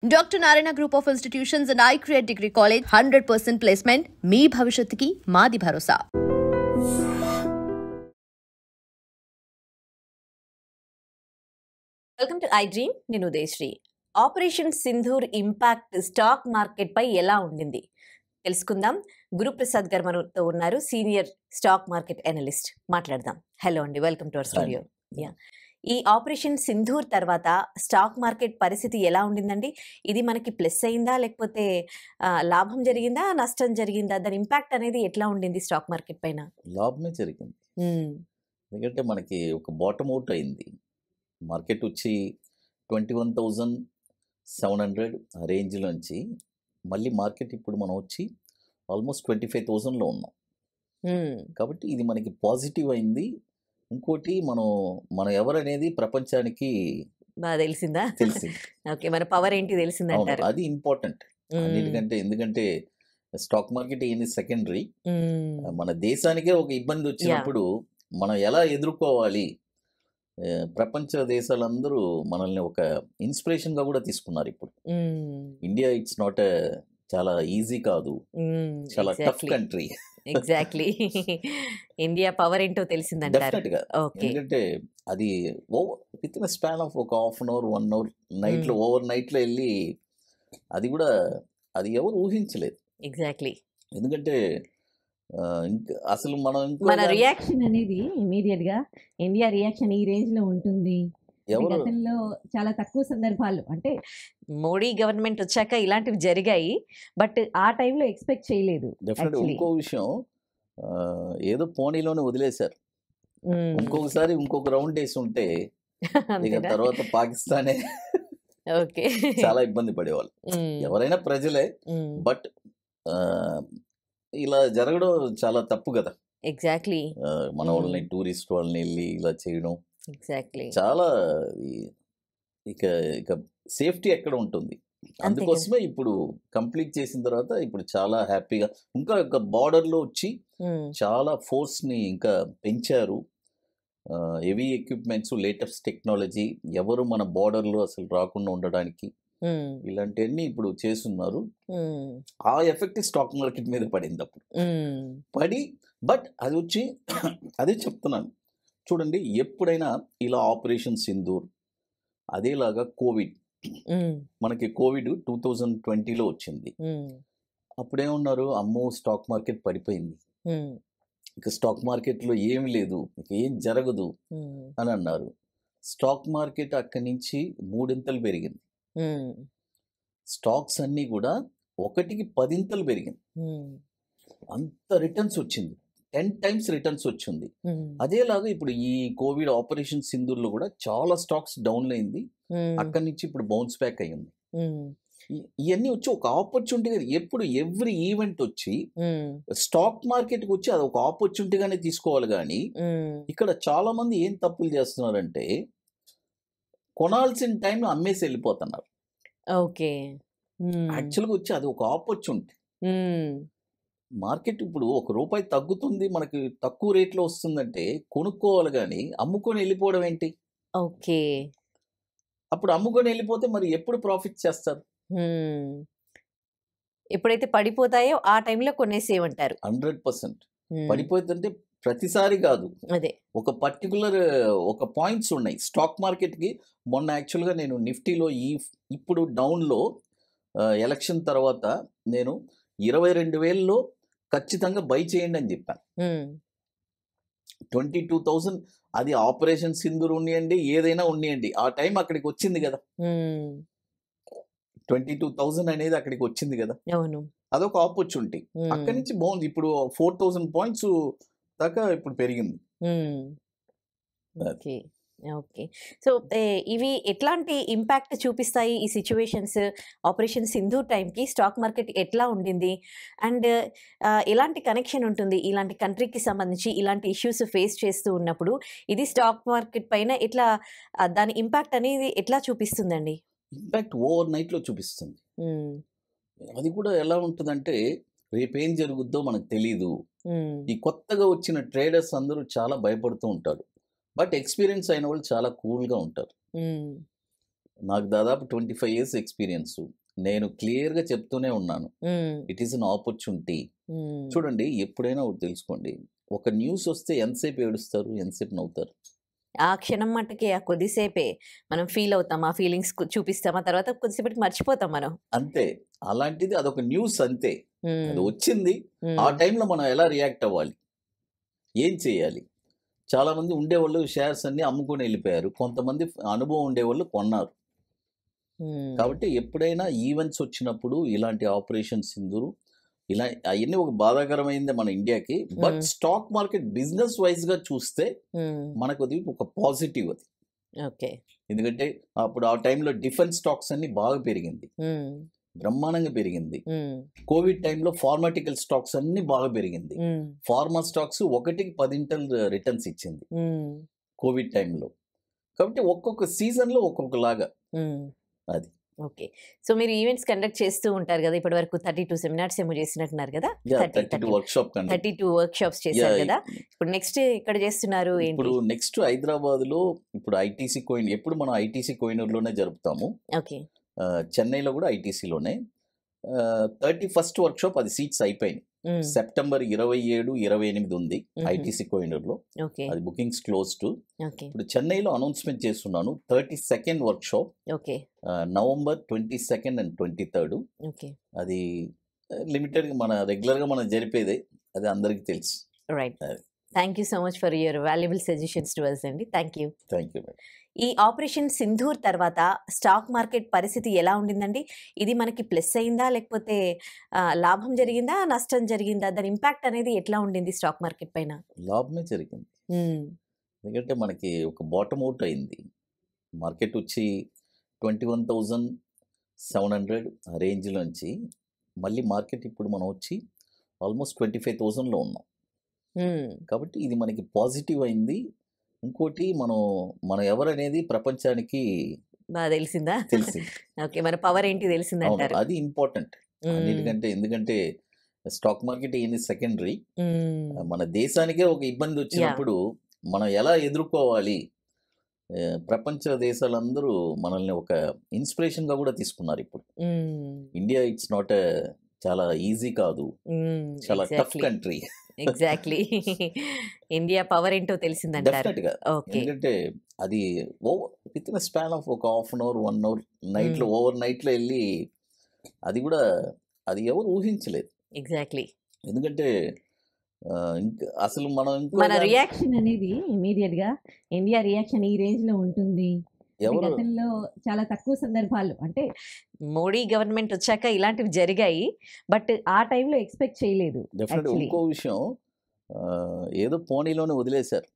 Dr. Narayana Group of Institutions and iCreate Degree College 100% placement. మీ భవిష్యత్తుకి మాది భరోసా. Welcome to iDream. నేను Udayasri. Operation Sindoor impact stock market పై ఎలా ఉండింది తెలుసుకుందాం. గురుప్రసాద్ గారు మనతో ఉన్నారు, సీనియర్ స్టాక్ మార్కెట్ అనలిస్ట్. మాట్లాడదాం. హలో అండి, వెల్కమ్ టు అవర్ స్టూడియో. ఈ ఆపరేషన్ సింధూర్ తర్వాత స్టాక్ మార్కెట్ పరిస్థితి ఎలా ఉండిందండి? ఇది మనకి ప్లస్ అయిందా, లేకపోతే లాభం జరిగిందా, నష్టం జరిగిందా? దాని ఇంపాక్ట్ అనేది ఎట్లా ఉండింది స్టాక్ మార్కెట్ పైన? లాభమే జరిగింది. ఎందుకంటే మనకి ఒక బాటమ్ అవుట్ అయింది. మార్కెట్ వచ్చి 21,700 రేంజ్లోంచి మళ్ళీ మార్కెట్ ఇప్పుడు మనం వచ్చి ఆల్మోస్ట్ 25,000లో ఉన్నాం. కాబట్టి ఇది మనకి పాజిటివ్ అయింది. ఇంకోటి మనం ఎవరనేది ప్రపంచానికి బాగా తెలిసిందా? తెలిసింది. ఓకే, మన పవర్ ఏంటి తెలిసిందంటారు. అది ఇంపార్టెంట్ అన్నిటికంటే. ఎందుకంటే స్టాక్ మార్కెట్ ఏంది సెకండరీ. మన దేశానికే ఒక ఇబ్బంది వచ్చినప్పుడు మనం ఎలా ఎదుర్కోవాలి, ప్రపంచ దేశాలందరూ మనల్ని ఒక ఇన్స్పిరేషన్గా కూడా తీసుకున్నారు. ఇప్పుడు ఇండియా ఇట్స్ నాట్ చాలా ఈజీ కాదు, చాలా tough country. Exactly. India power ఏంటో తెలిసిందంటారు. డెఫినెట్గా. ఎందుకంటే అది విత్ ఇన్ స్పాన్ ఆఫ్ ఒక హాఫ్ అన్ అవర్ 1 అవర్ నైట్లో ఓవర్ నైట్లో వెళ్ళి అది ఎవరు ఊహించలేదు. ఎగ్జాక్ట్లీ. ఎందుకంటే అసలు మన రియాక్షన్ అనేది ఇమీడియట్ గా ఇండియా రియాక్షన్ ఈ రేంజ్ లో ఉంటుంది. గతంలో చాలా తక్కువ సందర్భాలు, అంటే మోడీ గవర్నమెంట్ వచ్చాక ఇలాంటివి జరిగాయి, బట్ ఆ టైంలో ఎక్స్పెక్ట్ చేయలేదు. ఇంకో విషయం, ఏదో పోనీలోనే వదిలేశారు. ఇంకొకసారి ఇంకొక రౌండ్ వేసి ఉంటే ఇక తర్వాత పాకిస్తానే చాలా ఇబ్బంది పడేవాళ్ళు. ఎవరైనా ప్రజలే, బట్ ఇలా జరగడం చాలా తప్పు కదా. ఎగ్జాక్ట్లీ. మన వాళ్ళని, టూరిస్ట్ వాళ్ళని వెళ్ళి ఇలా చేయడం ఎగ్జాక్ట్లీ చాలా ఇక సేఫ్టీ ఎక్కడ ఉంటుంది. అందుకోసమే ఇప్పుడు కంప్లీట్ చేసిన తర్వాత ఇప్పుడు చాలా హ్యాపీగా ఇంకా ఒక బార్డర్లో వచ్చి చాలా ఫోర్స్ని ఇంకా పెంచారు. హెవీ ఎక్విప్మెంట్స్, లేటెస్ట్ టెక్నాలజీ, ఎవరు మన బార్డర్లో అసలు రాకుండా ఉండడానికి ఇలాంటివన్నీ ఇప్పుడు చేస్తున్నారు. ఆ ఎఫెక్ట్ స్టాక్ మార్కెట్ మీద పడింది అప్పుడు బట్ అది వచ్చి అదే చెప్తున్నాను చూడండి, ఎప్పుడైనా ఇలా ఆపరేషన్ సింధూర్, అదేలాగా కోవిడ్, మనకి కోవిడ్ 2020లో వచ్చింది. అప్పుడేమన్నారు, అమ్మో స్టాక్ మార్కెట్ పడిపోయింది, ఇక స్టాక్ మార్కెట్లో ఏమి లేదు, ఇక ఏం జరగదు అని అన్నారు. స్టాక్ మార్కెట్ అక్కడి నుంచి 3 పెరిగింది. స్టాక్స్ అన్నీ కూడా 1కి 10 పెరిగింది. అంత రిటర్న్స్ వచ్చింది, 10 times రిటర్న్స్ వచ్చింది. అదేలాగా ఇప్పుడు ఈ కోవిడ్ ఆపరేషన్ సింధూర్లో కూడా చాలా స్టాక్స్ డౌన్ అయింది. అక్కడి నుంచి ఇప్పుడు బౌన్స్ బ్యాక్ అయ్యింది. ఇవన్నీ వచ్చి ఒక ఆపర్చునిటీ. ఎప్పుడు ఎవ్రీ ఈవెంట్ వచ్చి స్టాక్ మార్కెట్కి వచ్చి అది ఒక ఆపర్చునిటీగానే తీసుకోవాలి. కానీ ఇక్కడ చాలా మంది ఏం తప్పులు చేస్తున్నారంటే కొనాల్సిన టైంలో అమ్మేసి వెళ్ళిపోతున్నారు. ఓకే, యాక్చువల్గా వచ్చి అది ఒక ఆపర్చునిటీ. మార్కెట్ ఇప్పుడు ₹1 తగ్గుతుంది, మనకి తక్కువ రేట్లో వస్తుందంటే కొనుక్కోవాలి, కానీ అమ్ముకొని వెళ్ళిపోవడం ఏంటి? ఓకే, అప్పుడు అమ్ముకొని వెళ్ళిపోతే మరి ఎప్పుడు ప్రాఫిట్ చేస్తారు? ఎప్పుడైతే పడిపోతాయో ఆ టైంలో కొనేసేయమంటారు. 100% పడిపోతుంటే ప్రతిసారి కాదు, అదే ఒక పర్టికులర్ ఒక పాయింట్స్ ఉన్నాయి స్టాక్ మార్కెట్కి. మొన్న యాక్చువల్గా నేను నిఫ్టీలో ఇప్పుడు డౌన్లో ఎలక్షన్ తర్వాత నేను 22,000లో ఖచ్చితంగా బై చేయండి అని చెప్పాను. 22,000 అది ఆపరేషన్ సింధూర్ ఉన్నాయండి, ఏదైనా ఉన్నాయండి, ఆ టైం అక్కడికి వచ్చింది కదా. 22,000 అనేది అక్కడికి వచ్చింది కదా. అవును, అదొక ఆపర్చునిటీ. అక్కడి నుంచి బాగుంది. ఇప్పుడు 4,000 పాయింట్స్ దాకా ఇప్పుడు పెరిగింది. Okay okay. సో ఇవి ఎట్లాంటి ఇంపాక్ట్ చూపిస్తాయి ఈ సిచ్యువేషన్స్? ఆపరేషన్ సింధూర్ టైంకి స్టాక్ మార్కెట్ ఎట్లా ఉండింది, అండ్ ఎలాంటి కనెక్షన్ ఉంటుంది ఇలాంటి కంట్రీకి సంబంధించి? ఇలాంటి ఇష్యూస్ ఫేస్ చేస్తూ ఉన్నప్పుడు ఇది స్టాక్ మార్కెట్ పైన ఎట్లా దాని ఇంపాక్ట్ అనేది ఎట్లా చూపిస్తుందండి? ఇంపాక్ట్ ఓవర్ నైట్లో చూపిస్తుంది. అది కూడా ఎలా ఉంటుందంటే రేపేం జరుగుద్దో మనకు తెలీదు. ఈ కొత్తగా వచ్చిన ట్రేడర్స్ అందరూ చాలా భయపడుతూ ఉంటారు, బట్ ఎక్స్పీరియన్స్ అయిన వాళ్ళు చాలా కూల్గా ఉంటారు. నాకు దాదాపు 25 years ఎక్స్పీరియన్స్. నేను క్లియర్గా చెప్తూనే ఉన్నాను, ఇట్ ఈస్ అన్ ఆపర్చునిటీ. చూడండి, ఎప్పుడైనా ఒకటి తెలుసుకోండి, ఒక న్యూస్ వస్తే ఎంతసేపు ఏడుస్తారు, ఎంతసేపు నవ్వుతారు? ఆ క్షణం మట్టుకి ఆ కొద్దిసేపే మనం ఫీల్ అవుతాం, ఆ ఫీలింగ్స్ చూపిస్తాం, ఆ తర్వాత కొద్దిసేపటికి మర్చిపోతాం మనం. అంతే. అలాంటిది అదొక న్యూస్ అంతే. అది వచ్చింది, ఆ టైంలో మనం ఎలా రియాక్ట్ అవ్వాలి, ఏం చేయాలి? చాలామంది ఉండేవాళ్ళు షేర్స్ అన్ని అమ్ముకొని వెళ్ళిపోయారు, కొంతమంది అనుభవం ఉండేవాళ్ళు కొన్నారు. కాబట్టి ఎప్పుడైనా ఈవెంట్స్ వచ్చినప్పుడు ఇలాంటి ఆపరేషన్ సింధూర్ ఇలా అవన్నీ ఒక బాధాకరమైంది మన ఇండియాకి. But stock market business wise గా చూస్తే మనకు అది ఒక పాజిటివ్ అది. ఓకే. ఎందుకంటే అప్పుడు ఆ టైంలో డిఫెన్స్ స్టాక్స్ అన్ని బాగా పెరిగింది, బ్రహ్మాండంగా పెరిగింది. కోవిడ్ టైంలో ఫార్మాటికల్ స్టాక్స్ అన్ని బాగా పెరిగింది. ఫార్మా స్టాక్స్ 1కి 10 రిటర్న్స్ ఇచ్చింది కోవిడ్ టైంలో. కాబట్టి ఒక్కొక్క సీజన్ లో ఒక్కొక్కలాగా అది. ఓకే. సో మీరు ఈవెంట్స్ కండక్ట్ చేస్తూ ఉంటారు కదా, ఇప్పటి వరకు 32 సెమినార్స్ ఏమో చేసినట్టున్నారు కదా, 32 వర్క్ షాప్స్ చేశారు కదా. ఇప్పుడు నెక్స్ట్ ఇక్కడ చేస్తున్నారు ఏంటి? ఇప్పుడు నెక్స్ట్ హైదరాబాద్ లో ఇప్పుడు ఐటీసీ కోయిన్, ఎప్పుడు మనం ఐటీసీ కోయినూరులోనే జరుపుతాము. ఓకే. చెన్నైలో కూడా ఐటీసీలోనే 31st వర్క్ షాప్, అది సీట్స్ అయిపోయినాయి. సెప్టెంబర్ 27, 28 ఉంది ఐటీసీ కోయినూరులో. అది బుకింగ్స్ క్లోజ్డ్. ఇప్పుడు చెన్నైలో అనౌన్స్మెంట్ చేస్తున్నాను 32nd work shop, November 22 and 23. అది లిమిటెడ్, మన రెగ్యులర్ గా మనం జరిపేదే, అది అందరికి తెలుసు. Right. Thank you so much for your valuable suggestions to us అండి. Thank you. ఈ ఆపరేషన్ సింధూర్ తర్వాత స్టాక్ మార్కెట్ పరిస్థితి ఎలా ఉండిందండి? ఇది మనకి ప్లస్ అయిందా, లేకపోతే లాభం జరిగిందా, నష్టం జరిగిందా? దాని ఇంపాక్ట్ అనేది ఎట్లా ఉండింది స్టాక్ మార్కెట్ పైన? లాభమే జరిగింది. ఎందుకంటే మనకి ఒక బాటమ్ అవుట్ అయింది. మార్కెట్ వచ్చి 21,700 రేంజ్ నుంచి మళ్ళీ మార్కెట్ ఇప్పుడు మనం వచ్చి ఆల్మోస్ట్ 25,000లో ఉన్నాం. కాబట్టి ఇది మనకి పాజిటివ్ అయింది. ఇంకోటి, మనం ఎవరనేది ప్రపంచానికి బాగా తెలిసిందా? తెలిసింది. ఓకే, మన పవర్ ఏంటి తెలిసిందంటారు. అది ఇంపార్టెంట్ అన్నిటికంటే. ఎందుకంటే స్టాక్ మార్కెట్ ఏంది సెకండరీ. మన దేశానికే ఒక ఇబ్బంది వచ్చినప్పుడు మనం ఎలా ఎదుర్కోవాలి, ప్రపంచ దేశాలందరూ మనల్ని ఒక ఇన్స్పిరేషన్ గా కూడా తీసుకున్నారు. ఇప్పుడు ఇండియా ఇట్స్ నాట్ చాలా ఈజీ కాదు, చాలా tough country. Exactly. India power ఏంటో తెలిసిందంటారు. ఎందుకంటే అది విత్ ఇన్ స్పాన్ ఆఫ్ ఒక half an hour 1 hour night లో, ఓవర్ నైట్ లో వెళ్ళి, అది కూడా అది ఎవరు ఊహించలేదు. ఎగ్జాక్ట్లీ. ఎందుకంటే అసలు మన రియాక్షన్ అనేది ఇమీడియట్ గా ఇండియా రియాక్షన్ ఈ రేంజ్ లో ఉంటుంది. గతంలో చాలా తక్కువ సందర్భాలు, అంటే మోడీ గవర్నమెంట్ వచ్చాక ఇలాంటివి జరిగాయి, బట్ ఆ టైంలో ఎక్స్పెక్ట్ చేయలేదు. ఇంకో విషయం, ఏదో పోనీలోనే వదిలేశారు.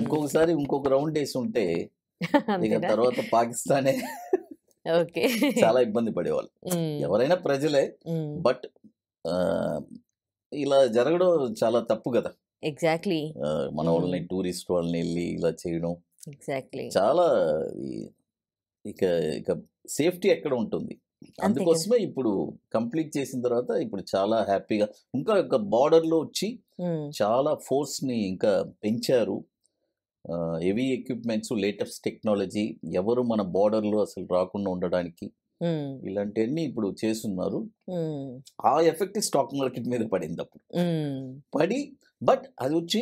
ఇంకొకసారి ఇంకొక రౌండ్ వేసి ఉంటే ఇక తర్వాత పాకిస్తానే చాలా ఇబ్బంది పడేవాళ్ళు. ఎవరైనా ప్రజలే, బట్ ఇలా జరగడం చాలా తప్పు కదా. ఎగ్జాక్ట్లీ. మన వాళ్ళని, టూరిస్ట్ వాళ్ళని వెళ్ళి ఇలా చేయడం ఎగ్జాక్ట్లీ చాలా, ఇక సేఫ్టీ ఎక్కడ ఉంటుంది. అందుకోసమే ఇప్పుడు కంప్లీట్ చేసిన తర్వాత ఇప్పుడు చాలా హ్యాపీగా, ఇంకా ఒక బార్డర్ లో వచ్చి చాలా ఫోర్స్ ని ఇంకా పెంచారు. హెవీ ఎక్విప్మెంట్స్, లేటెస్ట్ టెక్నాలజీ, ఎవరు మన బార్డర్ లో అసలు రాకుండా ఉండడానికి ఇలాంటివన్నీ ఇప్పుడు చేస్తున్నారు. ఆ ఎఫెక్ట్ స్టాక్ మార్కెట్ మీద పడింది అప్పుడు పడి. బట్ అది వచ్చి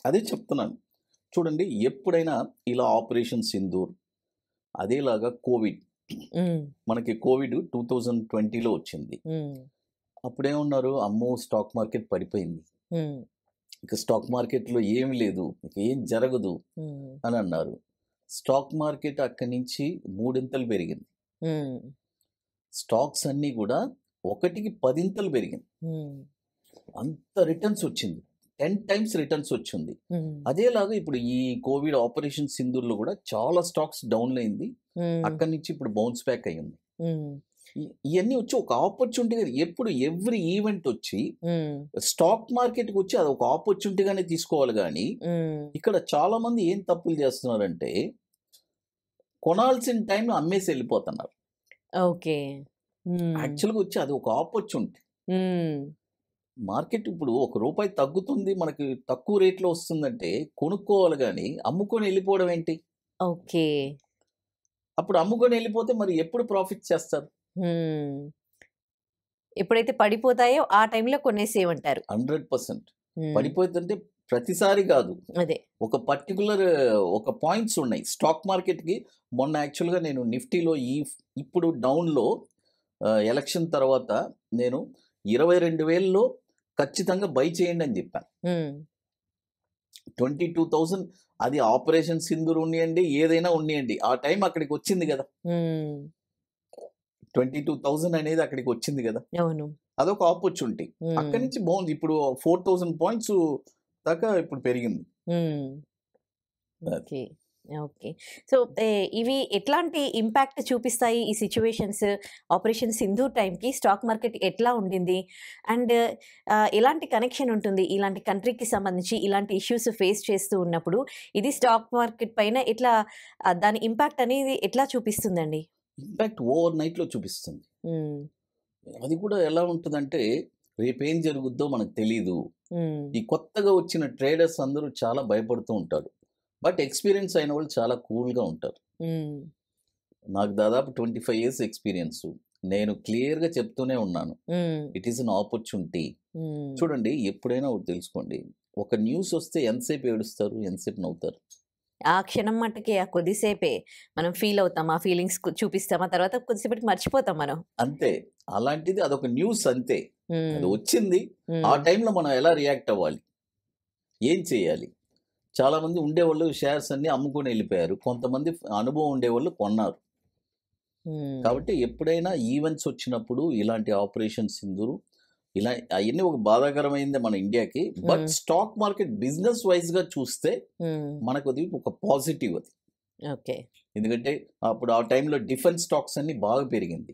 అదే చెప్తున్నాను, చూడండి, ఎప్పుడైనా ఇలా ఆపరేషన్ సింధూర్, అదేలాగా కోవిడ్, మనకి కోవిడ్ 2020లో వచ్చింది. అప్పుడేమన్నారు, అమ్మో స్టాక్ మార్కెట్ పడిపోయింది, ఇక స్టాక్ మార్కెట్లో ఏమి లేదు, ఇక ఏం జరగదు అని అన్నారు. స్టాక్ మార్కెట్ అక్కడి నుంచి 3 పెరిగింది. స్టాక్స్ అన్నీ కూడా 1కి 10 పెరిగింది. అంత రిటర్న్స్ వచ్చింది, 10 times రిటర్న్స్ వచ్చింది. అదేలాగా ఇప్పుడు ఈ కోవిడ్ ఆపరేషన్ సింధూర్లో కూడా చాలా స్టాక్స్ డౌన్ అయింది, అక్కడి నుంచి ఇప్పుడు బౌన్స్ బ్యాక్ అయ్యింది. ఇవన్నీ వచ్చి ఒక ఆపర్చునిటీ. ఎప్పుడు ఎవ్రీ ఈవెంట్ వచ్చి స్టాక్ మార్కెట్కి వచ్చి అది ఒక ఆపర్చునిటీగానే తీసుకోవాలి. కానీ ఇక్కడ చాలా మంది ఏం తప్పులు చేస్తున్నారంటే, కొనాల్సిన టైంలో అమ్మేసి వెళ్ళిపోతున్నారు. ఓకే. యాక్చువల్గా వచ్చి అది ఒక ఆపర్చునిటీ. మార్కెట్ ఇప్పుడు ₹1 తగ్గుతుంది, మనకి తక్కువ రేట్లో వస్తుందంటే కొనుక్కోవాలి, కానీ అమ్ముకొని వెళ్ళిపోవడం ఏంటి? ఓకే. అప్పుడు అమ్ముకొని వెళ్ళిపోతే మరి ఎప్పుడు ప్రాఫిట్ చేస్తారు? ఎప్పుడైతే పడిపోతాయో ఆ టైంలో కొనేసేయమంటారు. 100% పడిపోతుంటే ప్రతిసారి కాదు, అదే ఒక పర్టికులర్ ఒక పాయింట్స్ ఉన్నాయి స్టాక్ మార్కెట్కి. మొన్న యాక్చువల్గా నేను నిఫ్టీలో ఇప్పుడు డౌన్లో ఎలక్షన్ తర్వాత నేను 22,000లో ఖచ్చితంగా బై చేయండి అని చెప్పాను. 22,000 అది ఆపరేషన్ సింధూర్ ఉన్నాయండి, ఏదైనా ఉన్నాయండి, ఆ టైం అక్కడికి వచ్చింది కదా. 22,000 అనేది అక్కడికి వచ్చింది కదా, అవును, అదొక ఆపర్చునిటీ. అక్కడి నుంచి బాగుంది, ఇప్పుడు 4,000 పాయింట్స్ దాకా ఇప్పుడు పెరిగింది. Okay okay. సో ఇవి ఎట్లాంటి ఇంపాక్ట్ చూపిస్తాయి ఈ సిచ్యువేషన్స్? ఆపరేషన్ సింధూర్ టైంకి స్టాక్ మార్కెట్ ఎట్లా ఉండింది, అండ్ ఎలాంటి కనెక్షన్ ఉంటుంది ఇలాంటి కంట్రీకి సంబంధించి ఇలాంటి ఇష్యూస్ ఫేస్ చేస్తూ ఉన్నప్పుడు? ఇది స్టాక్ మార్కెట్ పైన ఎట్లా దాని ఇంపాక్ట్ అనేది ఎట్లా చూపిస్తుందండి? ఇంపాక్ట్ ఓవర్ నైట్లో చూపిస్తుంది. అది కూడా ఎలా ఉంటుందంటే రేపేం జరుగుద్దో మనకు తెలీదు. ఈ కొత్తగా వచ్చిన ట్రేడర్స్ అందరూ చాలా భయపడుతూ ఉంటారు, బట్ ఎక్స్పీరియన్స్ అయిన వాళ్ళు చాలా కూల్గా ఉంటారు. నాకు దాదాపు 25 years ఎక్స్పీరియన్స్. నేను క్లియర్గా చెప్తూనే ఉన్నాను, ఇట్ ఈస్ అన్ ఆపర్చునిటీ. చూడండి, ఎప్పుడైనా ఒకటి తెలుసుకోండి, ఒక న్యూస్ వస్తే ఎంతసేపు ఏడుస్తారు, ఎంతసేపు నవ్వుతారు? ఆ క్షణం మట్టుకే, ఆ కొద్దిసేపే మనం ఫీల్ అవుతాం, ఆ ఫీలింగ్స్ చూపిస్తాం, ఆ తర్వాత కొద్దిసేపటికి మర్చిపోతాం మనం. అంతే. అలాంటిది అదొక న్యూస్ అంతే, అది వచ్చింది. ఆ టైంలో మనం ఎలా రియాక్ట్ అవ్వాలి, ఏం చేయాలి? చాలామంది ఉండేవాళ్ళు షేర్స్ అన్ని అమ్ముకొని వెళ్ళిపోయారు, కొంతమంది అనుభవం ఉండేవాళ్ళు కొన్నారు. కాబట్టి ఎప్పుడైనా ఈవెంట్స్ వచ్చినప్పుడు ఇలాంటి ఆపరేషన్ సింధూర్ ఇలా అవన్నీ ఒక బాధాకరమైంది మన ఇండియాకి. బట్ స్టాక్ మార్కెట్ బిజినెస్ వైజ్గా చూస్తే మనకు అది ఒక పాజిటివ్ అది. ఓకే. ఎందుకంటే అప్పుడు ఆ టైంలో డిఫెన్స్ స్టాక్స్ అన్ని బాగా పెరిగింది,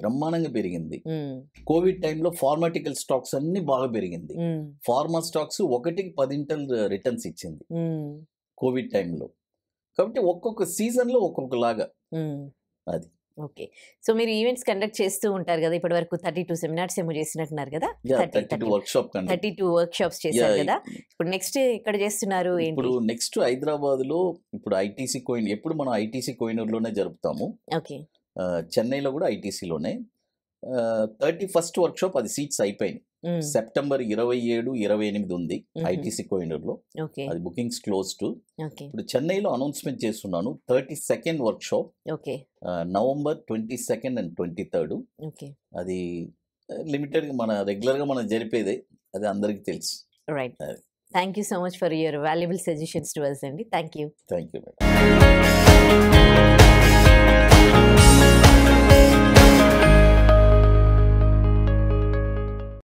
బ్రహ్మాండంగా పెరిగింది. కోవిడ్ టైంలో ఫార్మాటికల్ స్టాక్స్ అన్ని బాగా పెరిగింది. ఫార్మా స్టాక్స్ 1కి 10 రిటర్న్స్ ఇచ్చింది కోవిడ్ టైంలో. కాబట్టి ఒక్కొక్క సీజన్లో ఒక్కొక్కలాగా అది. ఓకే. సో మీరు ఈవెంట్స్ కండక్ట్ చేస్తూ ఉంటారు కదా, ఇప్పటి వరకు 32 సెమినార్స్ ఏమో చేసినట్టున్నారు కదా, 32 వర్క్షాప్స్ చేశారు కదా. ఇప్పుడు నెక్స్ట్ ఇక్కడ చేస్తున్నారు ఏంటి? ఇప్పుడు నెక్స్ట్ హైదరాబాద్లో ఇప్పుడు ఐటీసీ కోయిన్, ఎప్పుడు మనం ఐటీసీ కోయినూరులోనే జరుపుతాము. ఓకే. చెన్నైలో కూడా ఐటీసీలోనే 31st వర్క్షాప్, అది సీట్స్ అయిపోయినాయి. సెప్టెంబర్ 27, 28 ఉంది ఐటీసీ కోయినూరులో, అది బుకింగ్స్ క్లోజ్డ్. ఇప్పుడు చెన్నైలో అనౌన్స్మెంట్ చేస్తున్నాను 32nd workshop, November 22nd and 23rd. అది లిమిటెడ్, మన రెగ్యులర్గా మనం జరిపేదే, అది అందరికీ తెలుసు. Right. Thank you so much for your valuable suggestions to us అండి. Thank you. Thank you madam.